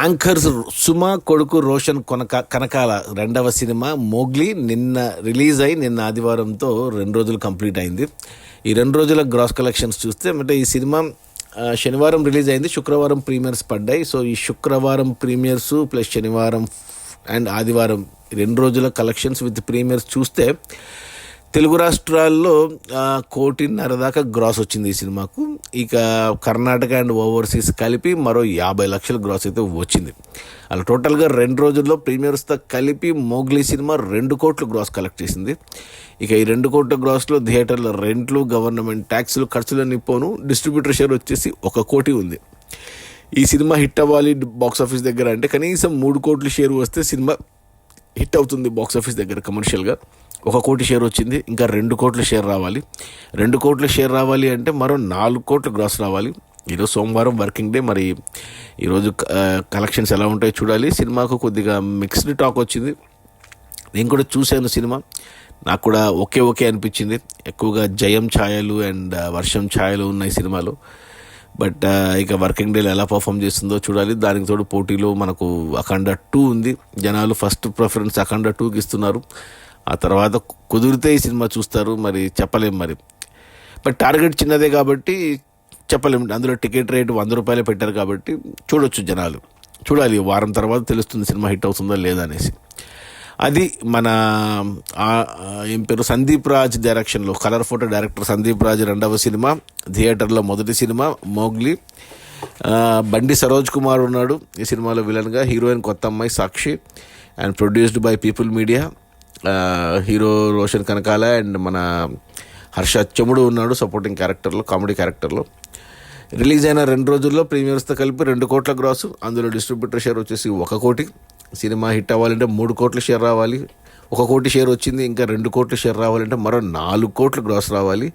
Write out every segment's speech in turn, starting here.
Anchors Suma కొడుకు రోషన్ కనకాల రెండవ cinema Mowgli నిన్న రిలీజ్ అయి నిన్న ఆదివారంతో 2 రోజులు కంప్లీట్ అయింది. ఈ 2 రోజుల గ్రాస్ కలెక్షన్స్ చూస్తే అంటే ఈ సినిమా శనివారం రిలీజ్ అయింది, శుక్రవారం ప్రీమియర్స్ పడ్డాయి. సో ఈ శుక్రవారం ప్రీమియర్స్ ప్లస్ శనివారం అండ్ ఆదివారం 2 రోజుల కలెక్షన్స్ విత్ ప్రీమియర్స్ చూస్తే తెలుగు రాష్ట్రాల్లో 1.5 కోటి దాకా గ్రాస్ వచ్చింది ఈ సినిమాకు. ఇక కర్ణాటక అండ్ ఓవర్సీస్ కలిపి మరో 50 లక్షల గ్రాస్ అయితే వచ్చింది. అలా టోటల్గా 2 రోజుల్లో ప్రీమియర్స్తో కలిపి మోగ్లీ సినిమా 2 కోట్లు గ్రాస్ కలెక్ట్ చేసింది. ఇక ఈ 2 కోట్ల గ్రాస్లో థియేటర్ల రెంట్లు, గవర్నమెంట్ ట్యాక్సులు, ఖర్చులన్నీ పోను డిస్ట్రిబ్యూటర్ షేర్ వచ్చేసి 1 కోటి ఉంది. ఈ సినిమా హిట్ అవ్వాలి బాక్స్ ఆఫీస్ దగ్గర అంటే కనీసం 3 కోట్ల షేర్ వస్తే సినిమా హిట్ అవుతుంది బాక్స్ ఆఫీస్ దగ్గర కమర్షియల్గా. 1 కోటి షేర్ వచ్చింది, ఇంకా 2 కోట్ల షేర్ రావాలి. 2 కోట్ల షేర్ రావాలి అంటే మరో 4 కోట్ల గ్రాస్ రావాలి. ఈరోజు సోమవారం వర్కింగ్ డే, మరి ఈరోజు కలెక్షన్స్ ఎలా ఉంటాయో చూడాలి. సినిమాకు కొద్దిగా మిక్స్డ్ టాక్ వచ్చింది. నేను కూడా చూశాను సినిమా, నాకు కూడా ఓకే అనిపించింది. ఎక్కువగా జయం ఛాయలు అండ్ వర్షం ఛాయలు ఉన్నాయి సినిమాలో. బట్ ఇక వర్కింగ్ డేలో ఎలా పర్ఫామ్ చేస్తుందో చూడాలి. దానికి తోడు పోటీలో మనకు అఖండ 2 ఉంది. జనాలు ఫస్ట్ ప్రిఫరెన్స్ అఖండ 2కి ఇస్తున్నారు. ఆ తర్వాత కుదిరితే ఈ సినిమా చూస్తారు, మరి చెప్పలేం. మరి బట్ టార్గెట్ చిన్నదే కాబట్టి చెప్పలేము. అందులో టికెట్ రేటు 100 రూపాయలే పెట్టారు కాబట్టి చూడొచ్చు జనాలు. చూడాలి, వారం తర్వాత తెలుస్తుంది సినిమా హిట్ అవుతుందో లేదా అనేసి. అది మన ఏం పేరు సందీప్ రాజ్ డైరెక్షన్లో, colour photo director Sandeep Raj రెండవ సినిమా, థియేటర్లో మొదటి సినిమా మోగ్లీ. బండి సరోజ్ కుమార్ ఉన్నాడు ఈ సినిమాలో విలన్గా. హీరోయిన్ కొత్త అమ్మాయి Sakshi and produced by People Media. Hero Roshan Kanakala and మన హర్ష చెముడు ఉన్నాడు సపోర్టింగ్ క్యారెక్టర్లో, కామెడీ క్యారెక్టర్లో. రిలీజ్ అయిన 2 రోజుల్లో ప్రీమియర్స్తో కలిపి 2 కోట్ల గ్రాసు, అందులో డిస్ట్రిబ్యూటర్ షేర్ వచ్చేసి 1 కోటి. సినిమా హిట్ అవ్వాలంటే 3 కోట్ల షేర్ రావాలి. 1 కోటి షేర్ వచ్చింది, ఇంకా 2 కోట్ల షేర్ రావాలంటే మరో 4 కోట్ల గ్రాస్ రావాలి.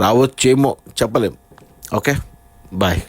రావచ్చేమో చెప్పలేం. Okay, bye.